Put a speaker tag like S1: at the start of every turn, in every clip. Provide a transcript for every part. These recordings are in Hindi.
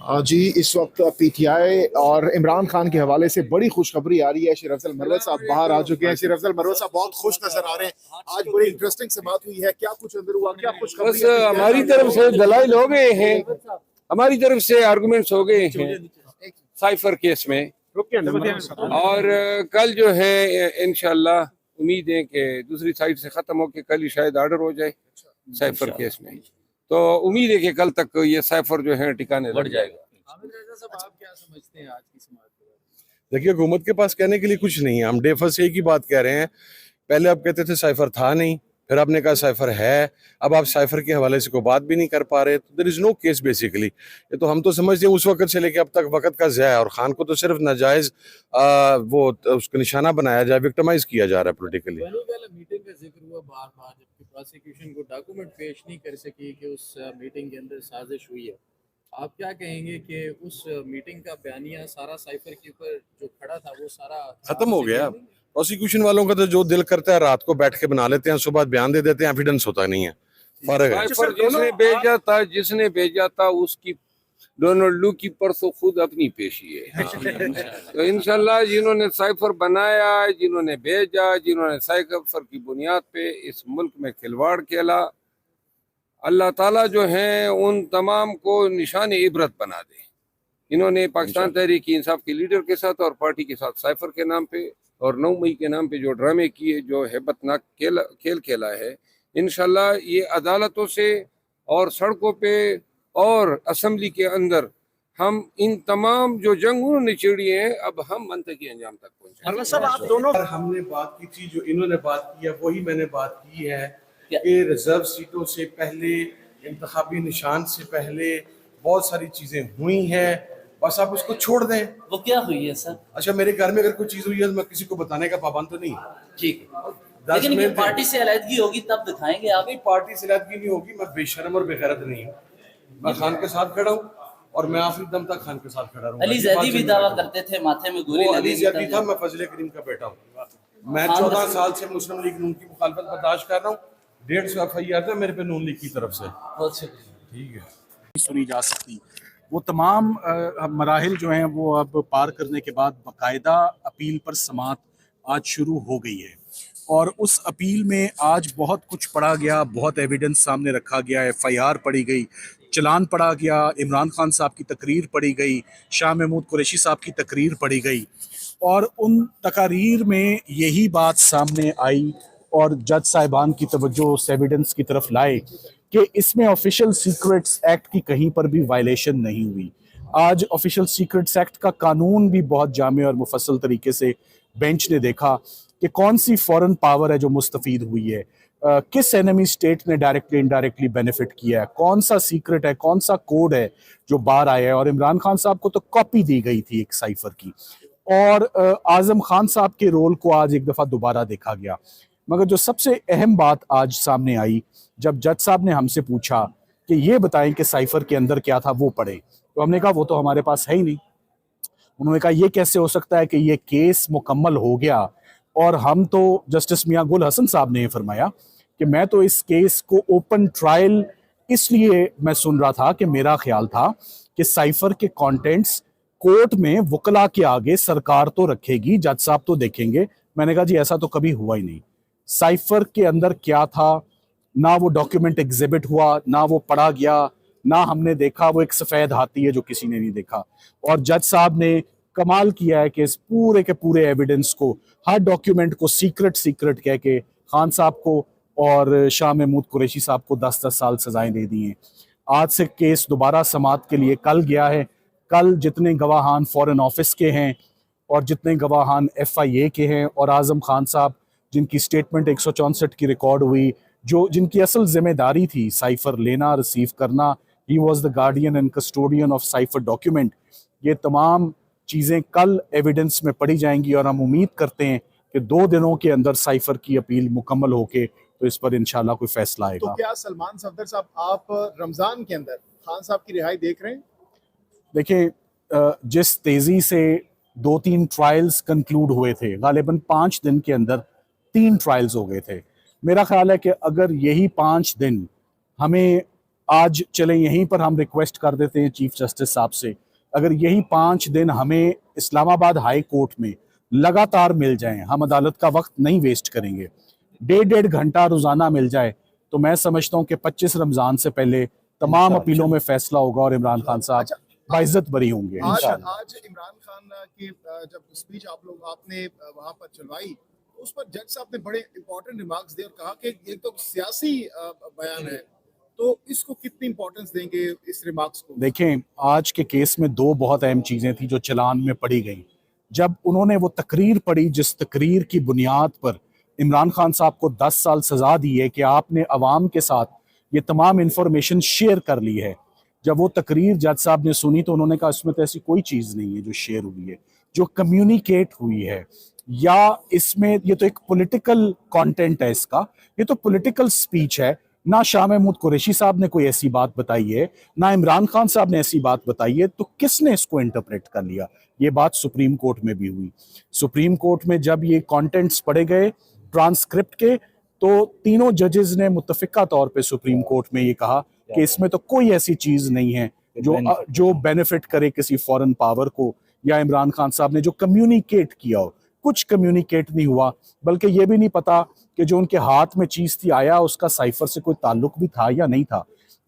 S1: जी, इस वक्त पीटीआई और इमरान खान के हवाले से बड़ी खुशखबरी आ रही है। शेर अफजल मरवत साहब बाहर आ चुके हैं। शेर अफजल मरवत साहब बहुत खुश नजर आ रहे हैं। आज बड़ी इंटरेस्टिंग से बात हुई है। क्या कुछ अंदर हुआ, क्या खुशखबरी?
S2: बस हमारी तरफ से दलाइल हो गए हैं, हमारी तरफ से आर्गुमेंट्स हो गए हैं साइफर केस में। और कल जो है इंशाल्लाह उम्मीद है कि दूसरी साइड से खत्म होके कल ही शायद ऑर्डर हो जाए साइफर केस में। तो उम्मीद है कि कल तक ये साइफर जो है टिकाने लग जाएगा।
S3: आप क्या समझते हैं आज की समाज के बारे में?
S4: देखिए, हुकूमत के पास कहने के लिए कुछ नहीं है। हम डे फर्स्ट से एक ही बात कह रहे हैं। पहले आप कहते थे साइफर था नहीं, फिर आपने कहा साइफर है, अब आप साइफर के हवाले से कोई बात भी नहीं कर पा रहे। तो there is no case basically. ये तो हम तो समझते हैं उस वक्त से लेके अब तक वक्त का ज़ाया, और खान को तो सिर्फ नाजायज वो उसको निशाना बनाया जाए, विक्टिमाइज किया जा रहा है पोलिटिकली।
S3: मीटिंग का जिक्र हुआ बार बार, जबकि प्रोसिक्यूशन को डॉक्यूमेंट पेश नहीं कर सकी कि उस मीटिंग के अंदर साजिश हुई है। आप क्या कहेंगे कि उस मीटिंग का बयानिया सारा साइफर के ऊपर जो खड़ा था वो सारा
S4: खत्म हो गया। प्रोसिक्यूशन वालों का तो जो दिल करता है रात को बैठ के बना लेते हैं, सुबह बयान दे देते हैं, एविडेंस होता नहीं है। फर्क है।
S2: जिसने भेजा था उसकी डोनाल्ड लू की परसों खुद अपनी पेशी है। तो इंशाल्लाह जिन्होंने साइफर बनाया, जिन्होंने भेजा, जिन्होंने साइफर की बुनियाद पे इस मुल्क में खिलवाड़ खेला, अल्लाह ताला जो है उन तमाम को निशान इबरत बना दे। इन्होंने पाकिस्तान तहरीक इंसाफ के लीडर के साथ और पार्टी के साथ साइफर के नाम पे और 9 मई के नाम पे जो ड्रामे किए, जो हैबतनाक खेल खेला है, इंशाल्लाह ये अदालतों से और सड़कों पे और असम्बली के अंदर हम इन तमाम जो जंग उन्होंने छेड़ी है, अब हम मंतकी अंजाम तक पहुंचे।
S1: सब आप दोनों
S4: हमने बात की थी, जो इन्होंने बात की है वही मैंने बात की है कि रिजर्व सीटों से पहले, इंतखाबी निशान से पहले बहुत सारी चीजें हुई हैं। बस आप उसको छोड़ दें।
S5: वो क्या हुई है सर?
S4: अच्छा, मेरे घर में अगर कोई चीज हुई है तो मैं किसी को बताने का पाबंद तो नहीं।
S5: ठीक है, लेकिन ये पार्टी से अलहदगी होगी तब दिखाएंगे आप।
S4: नहीं, पार्टी से अलहदगी नहीं होगी। मैं बेशर्म और बेगैरत नहीं हूँ। मैं खान के साथ खड़ा हूँ और मैं आखिरी दम तक खान के साथ खड़ा रहूंगा।
S5: अली जैदी भी दावा करते थे माथे में गोली लगी।
S4: अली जैदी था, मैं फजले करीम का बेटा हूँ। मैं 14 साल से मुस्लिम लीग नून की मुखालफत बर्दाश्त कर रहा हूँ। 150 FIR था मेरे पे नून लीग की तरफ से।
S5: बहुत शुक्रिया।
S4: ठीक है।
S6: सुनी जा सकती। वो तमाम मराहिल जो हैं वो अब पार करने के बाद बाकायदा अपील पर समाअत आज शुरू हो गई है, और उस अपील में आज बहुत कुछ पढ़ा गया, बहुत एविडेंस सामने रखा गया। FIR पढ़ी गई, चलान पढ़ा गया, इमरान खान साहब की तकरीर पढ़ी गई, शाह महमूद कुरैशी साहब की तकरीर पढ़ी गई, और उन तकारीर में यही बात सामने आई और जज साहिबान की तवज्जो उस एविडेंस की तरफ लाए कि इसमें ऑफिशियल सीक्रेट्स एक्ट की कहीं पर भी वायलेशन नहीं हुई। आज ऑफिशियल सीक्रेट्स एक्ट का कानून भी बहुत जामे और मुफस्सल तरीके से बेंच ने देखा कि कौन सी फॉरेन पावर है जो मुस्तफीद हुई है, किस एनिमी स्टेट ने डायरेक्टली इनडायरेक्टली बेनिफिट किया है, कौन सा सीक्रेट है, कौन सा कोड है जो बाहर आया है। और इमरान खान साहब को तो कॉपी दी गई थी एक साइफर की, और आजम खान साहब के रोल को आज एक दफ़ा दोबारा देखा गया। मगर जो सबसे अहम बात आज सामने आई, जब जज साहब ने हमसे पूछा कि ये बताएं कि साइफर के अंदर क्या था, वो पढ़े, तो हमने कहा वो तो हमारे पास है ही नहीं। उन्होंने कहा ये कैसे हो सकता है कि ये केस मुकम्मल हो गया, और हम तो, जस्टिस मियां गुल हसन साहब ने फरमाया कि मैं तो इस केस को ओपन ट्रायल इसलिए मैं सुन रहा था कि मेरा ख्याल था कि साइफर के कंटेंट्स कोर्ट में वकला के आगे सरकार तो रखेगी, जज साहब तो देखेंगे। मैंने कहा जी ऐसा तो कभी हुआ ही नहीं। साइफर के अंदर क्या था, ना वो डॉक्यूमेंट एग्जिबिट हुआ, ना वो पढ़ा गया, ना हमने देखा। वो एक सफ़ेद हाथी है जो किसी ने नहीं देखा। और जज साहब ने कमाल किया है कि इस पूरे के पूरे एविडेंस को, हर डॉक्यूमेंट को सीक्रेट कह के खान साहब को और शाह महमूद कुरैशी साहब को 10-10 साल सजाएं दे दी हैं। आज से केस दोबारा समाअत के लिए कल गया है। कल जितने गवाहान फॉरेन ऑफिस के हैं और जितने गवाहान FIA के हैं, और आजम खान साहब जिनकी स्टेटमेंट 164 की रिकॉर्ड हुई, जो जिनकी असल जिम्मेदारी थी साइफर लेना, रिसीव करना, he was the guardian and custodian of cipher document, ये तमाम चीज़ें कल एविडेंस में पढ़ी जाएंगी। और हम उम्मीद करते हैं कि 2 दिनों के अंदर साइफर की अपील मुकम्मल होके तो इस पर इंशाल्लाह कोई फैसला आएगा।
S1: तो क्या सलमान सफदर साहब, आप रमजान के अंदर खान साहब की रिहाई देख रहे हैं?
S6: देखिए, जिस तेजी से 2-3 ट्रायल्स कंक्लूड हुए थे, गालिबन 5 दिन के अंदर 3 ट्रायल्स हो गए थे। मेरा ख्याल है कि अगर यही 5 दिन हमें आज चले यहीं पर हम रिक्वेस्ट कर देते हैं चीफ जस्टिस साहब से, अगर यही 5 दिन हमें इस्लामाबाद हाई कोर्ट में लगातार मिल जाएं, हम अदालत का वक्त नहीं वेस्ट करेंगे, 1.5 घंटा रोजाना मिल जाए, तो मैं समझता हूं कि 25 रमजान से पहले तमाम अपीलों में फैसला होगा और इमरान खान साहब बाइज्जत बरी होंगे।
S1: आज इमरान खान की जब स्पीच आपने वहां पर चलवाई, उस पर जज साहब ने बड़े इंपॉर्टेंट रिमार्क्स दिए और कहा कि ये तो सियासी बयान है, तो इसको कितनी इंपॉर्टेंस देंगे इस रिमार्क्स को?
S6: देखें, आज के केस में 2 बहुत अहम चीजें थी जो चलान में पढ़ी गई। जब उन्होंने वो तकरीर पढ़ी जिस तकरीर की बुनियाद पर इमरान खान साहब को 10 साल सजा दी है कि आपने अवाम के साथ ये तमाम इंफॉर्मेशन शेयर कर ली है, जब वो तकरीर जज साहब ने सुनी तो उन्होंने कहा इसमें तो ऐसी कोई चीज़ नहीं है जो शेयर हुई है, जो कम्युनिकेट हुई है, या इसमें ये तो एक पॉलिटिकल कंटेंट है, इसका ये तो पॉलिटिकल स्पीच है। ना शाह महमूद कुरैशी साहब ने कोई ऐसी बात बताई है, ना इमरान खान साहब ने ऐसी बात बताई है, तो किसने इसको इंटरप्रेट कर लिया? ये बात सुप्रीम कोर्ट में भी हुई। सुप्रीम कोर्ट में जब ये कंटेंट्स पढ़े गए ट्रांसक्रिप्ट के, तो तीनों जजेस ने मुत्तफिका तौर पे सुप्रीम कोर्ट में ये कहा कि इसमें तो कोई ऐसी चीज नहीं है जो बेनिफिट करे किसी फॉरेन पावर को या इमरान खान साहब ने जो कम्युनिकेट किया हो। कुछ कम्युनिकेट नहीं हुआ, बल्कि ये भी नहीं पता कि जो उनके हाथ में चीज थी आया उसका साइफर से कोई ताल्लुक भी था या नहीं था।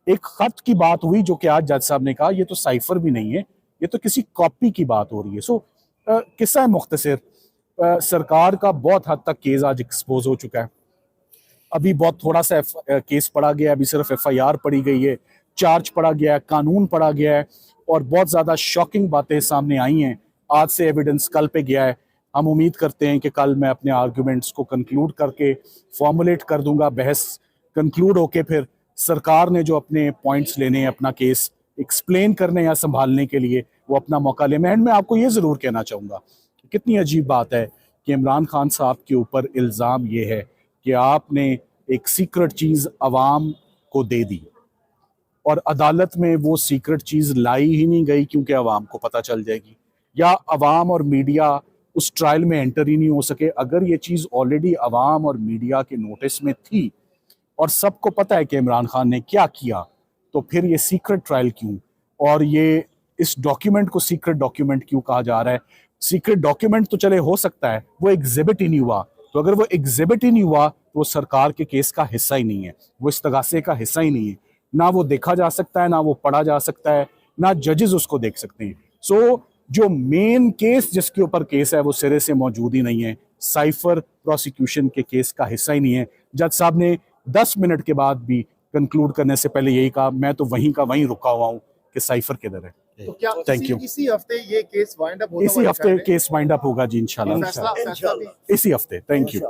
S6: एक खत की बात हुई जो कि आज जज साहब ने कहा ये तो साइफर भी नहीं है, ये तो किसी कॉपी की बात हो रही है। सो किस्सा है मुख्तसर, सरकार का बहुत हद तक केस आज एक्सपोज हो चुका है। अभी बहुत थोड़ा सा केस पढ़ा गया है, अभी सिर्फ FIR पढ़ी गई है, चार्ज पढ़ा गया है, कानून पढ़ा गया है, और बहुत ज़्यादा शॉकिंग बातें सामने आई हैं। आज से एविडेंस कल पे गया है। हम उम्मीद करते हैं कि कल मैं अपने आर्गूमेंट्स को कंक्लूड करके फॉर्मुलेट कर दूंगा। बहस कंक्लूड होके फिर सरकार ने जो अपने पॉइंट्स लेने हैं, अपना केस एक्सप्लेन करने या संभालने के लिए, वो अपना मौका ले। मैं एंड में आपको ये ज़रूर कहना चाहूँगा, कितनी अजीब बात है कि इमरान खान साहब के ऊपर इल्ज़ाम ये है कि आपने एक सीक्रेट चीज़ अवाम को दे दी और अदालत में वो सीक्रेट चीज़ लाई ही नहीं गई क्योंकि अवाम को पता चल जाएगी, या अवाम और मीडिया उस ट्रायल में एंटर ही नहीं हो सके। अगर ये चीज़ ऑलरेडी अवाम और मीडिया के नोटिस में थी और सबको पता है कि इमरान खान ने क्या किया, तो फिर ये सीक्रेट ट्रायल क्यों, और ये इस डॉक्यूमेंट को सीक्रेट डॉक्यूमेंट क्यों कहा जा रहा है? सीक्रेट डॉक्यूमेंट तो चले हो सकता है, वो एग्जिबिट ही नहीं हुआ, तो अगर वो एग्जिबिट ही नहीं हुआ तो वो सरकार के केस का हिस्सा ही नहीं है, वो इस्तगासे का हिस्सा ही नहीं है। ना वो देखा जा सकता है, ना वो पढ़ा जा सकता है, ना जजेस उसको देख सकते हैं। सो जो मेन केस जिसके ऊपर केस है वो सिरे से मौजूद ही नहीं है, साइफर प्रोसिक्यूशन के केस का हिस्सा ही नहीं है। जज साहब ने 10 मिनट के बाद भी कंक्लूड करने से पहले यही कहा, मैं तो वहीं का वहीं रुका हुआ हूँ कि साइफर किधर है।
S1: तो क्या
S6: थैंक यू।
S1: इसी हफ्ते ये केस वाइंड अप होगा?
S6: इसी हफ्ते केस वाइंड अप होगा जी, इंशाल्लाह
S1: फैसला भी
S6: इसी हफ्ते। Thank you.